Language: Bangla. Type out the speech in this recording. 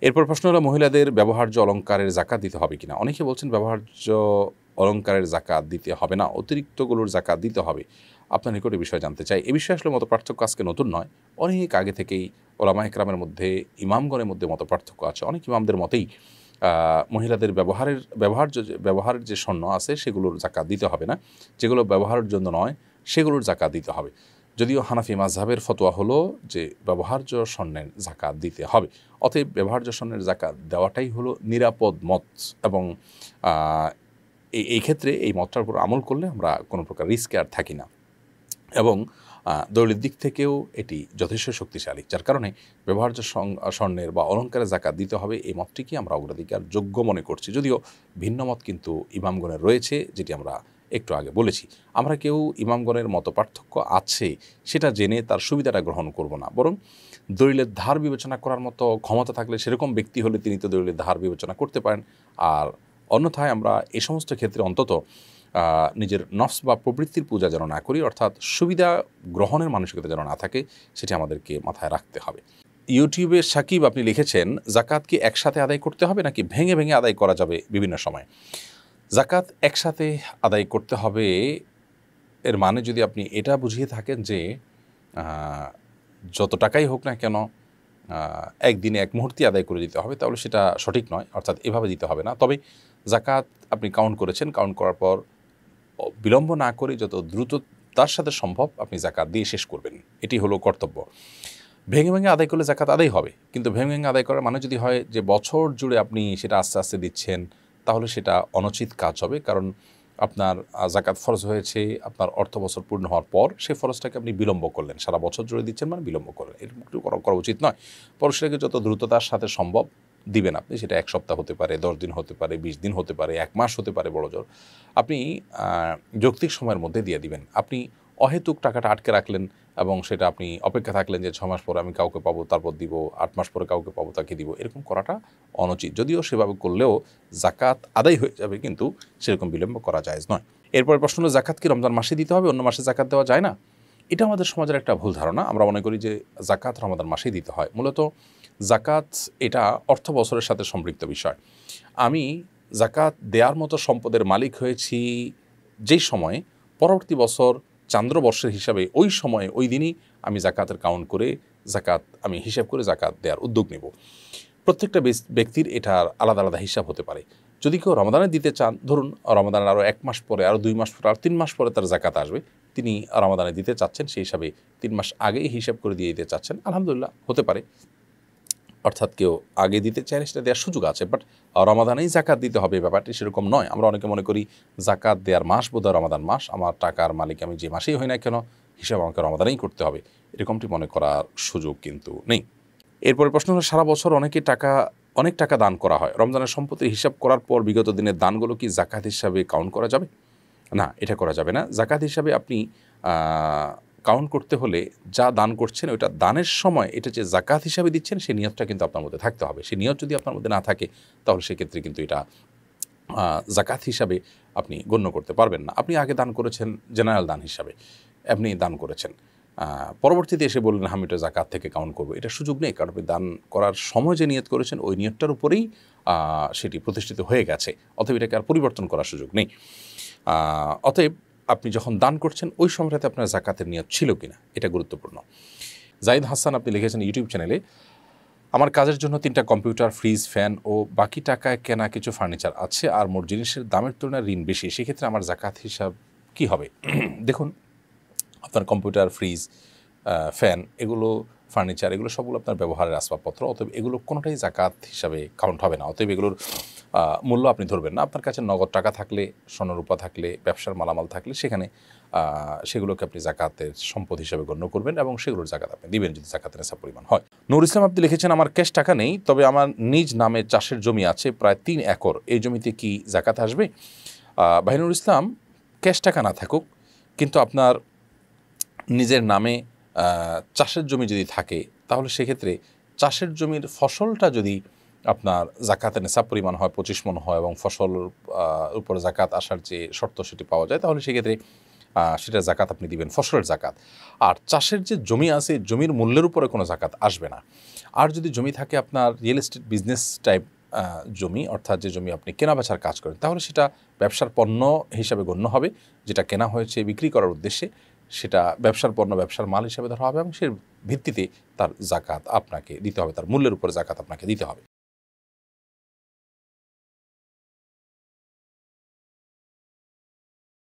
এরপর প্রশ্ন হলো মহিলাদের ব্যবহার্য অলংকারের জাকাত দিতে হবে কিনা। অনেকে বলছেন ব্যবহার্য অলংকারের জাকাত দিতে হবে না, অতিরিক্তগুলোর জাকাত দিতে হবে। আপনার নিকট এই বিষয়ে জানতে চাই। এ বিষয়ে আসলে মত পার্থক্য আজকে নতুন নয়, অনেক আগে থেকেই ওলামা ইকরামের মধ্যে, ইমামগণের মধ্যে মত পার্থক্য আছে। অনেক ইমামদের মতেই মহিলাদের ব্যবহারের যে স্বর্ণ আছে সেগুলোর জাকাত দিতে হবে না, যেগুলো ব্যবহারের জন্য নয় সেগুলোর জাকাত দিতে হবে। যদিও হানাফি মাযহাবের ফতোয়া হলো যে ব্যবহার্য স্বর্ণের জাকাত দিতে হবে। অতএব ব্যবহার্য স্বর্ণের জাকাত দেওয়াটাই হলো নিরাপদ মত, এবং এই ক্ষেত্রে এই মতটার উপর আমল করলে আমরা কোনো প্রকার রিস্কে আর থাকি না, এবং দলিলের দিক থেকেও এটি যথেষ্ট শক্তিশালী, যার কারণে ব্যবহার্য স্বর্ণের বা অলংকারের জাকাত দিতে হবে এই মতটিকে আমরা অগ্রাধিকার যোগ্য মনে করছি। যদিও ভিন্ন মত কিন্তু ইমামগণের রয়েছে, যেটি আমরা একটু আগে বলেছি। আমরা কেউ ইমামগণের মত পার্থক্য আছে সেটা জেনে তার সুবিধাটা গ্রহণ করব না, বরং দলিলের ধার বিবেচনা করার মতো ক্ষমতা থাকলে সেরকম ব্যক্তি হলে তিনি তো দলিলের ধার বিবেচনা করতে পারেন। আর অন্যথায় আমরা এই সমস্ত ক্ষেত্রে অন্তত নিজের নফস বা প্রবৃত্তির পূজা যেন না করি, অর্থাৎ সুবিধা গ্রহণের মানসিকতা যেন না থাকে, সেটি আমাদেরকে মাথায় রাখতে হবে। ইউটিউবে সাকিব আপনি লিখেছেন, জাকাত কি একসাথে আদায় করতে হবে নাকি ভেঙে ভেঙে আদায় করা যাবে বিভিন্ন সময়? জাকাত একসাথে আদায় করতে হবে এর মানে যদি আপনি এটা বুঝিয়ে থাকেন যে যত টাকাই হোক না কেন একদিনে এক মুহূর্তে আদায় করে দিতে হবে, তাহলে সেটা সঠিক নয়, অর্থাৎ এভাবে দিতে হবে না। তবে জাকাত আপনি কাউন্ট করেছেন, কাউন্ট করার পর বিলম্ব না করে যত দ্রুত তার সাথে সম্ভব আপনি জাকাত দিয়ে শেষ করবেন, এটি হলো কর্তব্য। ভেঙে ভেঙে আদায় করলে জাকাত আদায় হবে, কিন্তু ভেঙে ভেঙে আদায় করার মানে যদি হয় যে বছর জুড়ে আপনি সেটা আস্তে আস্তে দিচ্ছেন, তাহলে সেটা অনুচিত কাজ হবে। কারণ আপনার জাকাত ফরজ হয়েছে আপনার অর্থ বছর পূর্ণ হওয়ার পর, সেই ফরজটাকে আপনি বিলম্ব করলেন, সারা বছর জুড়ে দিচ্ছেন মানে বিলম্ব করলেন, এরকম একটু করা উচিত নয়। পরশুটাকে যত দ্রুততার সাথে সম্ভব দিবেন আপনি, সেটা 1 সপ্তাহ হতে পারে, 10 দিন হতে পারে, 20 দিন হতে পারে, 1 মাস হতে পারে, বড় জোর আপনি যৌক্তিক সময়ের মধ্যে দিয়ে দিবেন। আপনি অহেতুক টাকাটা আটকে রাখলেন এবং সেটা আপনি অপেক্ষা থাকলেন যে 6 মাস পরে আমি কাউকে পাবো তারপর দিব, 8 মাস পরে কাউকে পাবো তাকে দিব, এরকম করাটা অনুচিত। যদিও সেভাবে করলেও জাকাত আদায় হয়ে যাবে, কিন্তু সেরকম বিলম্ব করা জায়েজ নয়। এরপর প্রশ্ন হলো, জাকাত কি রমজান মাসে দিতে হবে, অন্য মাসে জাকাত দেওয়া যায় না? এটা আমাদের সমাজের একটা ভুল ধারণা। আমরা মনে করি যে জাকাত রমাদান মাসেই দিতে হয়। মূলত জাকাত এটা অর্থ বছরের সাথে সম্পৃক্ত বিষয়। আমি জাকাত দেওয়ার মতো সম্পদের মালিক হয়েছি যেই সময়ে, পরবর্তী বছর চান্দ্রবর্ষের হিসাবে ওই সময়ে ওই দিনই আমি জাকাতের কাউন্ট করে জাকাত আমি হিসাব করে জাকাত দেওয়ার উদ্যোগ নেব। প্রত্যেকটা ব্যক্তির এটার আলাদা আলাদা হিসাব হতে পারে। যদি কেউ রমাদানে দিতে চান, ধরুন রমাদানের আরও 1 মাস পরে, আরও 2 মাস পরে, আর 3 মাস পরে তার জাকাত আসবে, তিনি রমাদানে দিতে চাচ্ছেন, সেই হিসাবে 3 মাস আগেই হিসাব করে দিয়ে দিতে চাচ্ছেন, আলহামদুলিল্লাহ, হতে পারে। অর্থাৎ কেউ আগে দিতে চাইলে সেটা দেওয়ার সুযোগ আছে, বাট রমাদানেই জাকাত দিতে হবে ব্যাপারটি সেরকম নয়। আমরা অনেকে মনে করি জাকাত দেওয়ার মাস বোধহয় রমাদান মাস, আমার টাকার মালিক আমি যে মাসেই হই না কেন হিসাব আমাকে রমাদানেই করতে হবে, এরকমটি মনে করার সুযোগ কিন্তু নেই। এরপরে প্রশ্ন হলো, সারা বছর অনেক টাকা দান করা হয়, রমজানের সম্পত্তির হিসাব করার পর বিগত দিনের দানগুলো কি জাকাত হিসাবে কাউন্ট করা যাবে? না, এটা করা যাবে না। জাকাত হিসাবে আপনি কাউন্ট করতে হলে যা দান করছেন ওইটা দানের সময় এটা যে জাকাত হিসাবে দিচ্ছেন সেই নিয়তটা কিন্তু আপনার মধ্যে থাকতে হবে। সেই নিয়ত যদি আপনার মধ্যে না থাকে, তাহলে সেক্ষেত্রে কিন্তু এটা জাকাত হিসাবে আপনি গণ্য করতে পারবেন না। আপনি আগে দান করেছেন জেনারেল দান হিসাবে, আপনি দান করেছেন, পরবর্তীতে এসে বললেন আমি এটা জাকাত থেকে কাউন্ট করবো, এটা সুযোগ নেই। কারণ আপনি দান করার সময় যে নিয়ত করেছেন ওই নিয়তটার উপরেই সেটি প্রতিষ্ঠিত হয়ে গেছে, অতএব এটাকে আর পরিবর্তন করার সুযোগ নেই। অতএব আপনি যখন দান করছেন ওই সময়টাতে আপনার জাকাতের নিয়ত ছিল কিনা এটা গুরুত্বপূর্ণ। জাহিদ হাসান আপনি লিখেছেন ইউটিউব চ্যানেলে, আমার কাজের জন্য 3টা কম্পিউটার, ফ্রিজ, ফ্যান ও বাকি টাকায় কেনা কিছু ফার্নিচার আছে, আর মোট জিনিসের দামের তুলনায় ঋণ বেশি, সেক্ষেত্রে আমার জাকাত হিসাব কি হবে? দেখুন, আপনার কম্পিউটার, ফ্রিজ, ফ্যান, এগুলো ফার্নিচার, এগুলো সবগুলো আপনার ব্যবহারের আসবাবপত্র, অতএব এগুলো কোনোটাই জাকাত হিসাবে কাউন্ট হবে না। অতএব এগুলোর মূল্য আপনি ধরবেন না। আপনার কাছে নগদ টাকা থাকলে, স্বর্ণরূপা থাকলে, ব্যবসার মালামাল থাকলে সেখানে সেগুলোকে আপনি জাকাতের সম্পদ হিসাবে গণ্য করবেন এবং সেগুলোর জাকাত আপনি দিবেন যদি জাকাতের নেশাব পরিমাণ হয়। নূর ইসলাম আপনি লিখেছেন, আমার ক্যাশ টাকা নেই, তবে আমার নিজ নামে চাষের জমি আছে প্রায় 3 একর, এই জমিতে কি জাকাত আসবে? ভাই নূর ইসলাম, ক্যাশ টাকা না থাকুক কিন্তু আপনার নিজের নামে চাষের জমি যদি থাকে, তাহলে সেক্ষেত্রে চাষের জমির ফসলটা যদি আপনার জাকাতের নেশাব পরিমাণ হয়, 25 মণ হয়, এবং ফসলের উপর জাকাত আসার যে শর্ত সেটি পাওয়া যায়, তাহলে সেক্ষেত্রে সেটা জাকাত আপনি দিবেন, ফসলের জাকাত। আর চাষের যে জমি আছে জমির মূল্যের উপরে কোনো জাকাত আসবে না। আর যদি জমি থাকে আপনার রিয়েল এস্টেট বিজনেস টাইপ জমি, অর্থাৎ যে জমি আপনি কেনাবেচার কাজ করেন, তাহলে সেটা ব্যবসার পণ্য হিসাবে গণ্য হবে। যেটা কেনা হয়েছে বিক্রি করার উদ্দেশ্যে, সেটা ব্যবসার পণ্য, ব্যবসার মাল হিসাবে ধরা হবে এবং সেই ভিত্তিতে তার জাকাত আপনাকে দিতে হবে, তার মূল্যের উপর জাকাত আপনাকে দিতে হবে।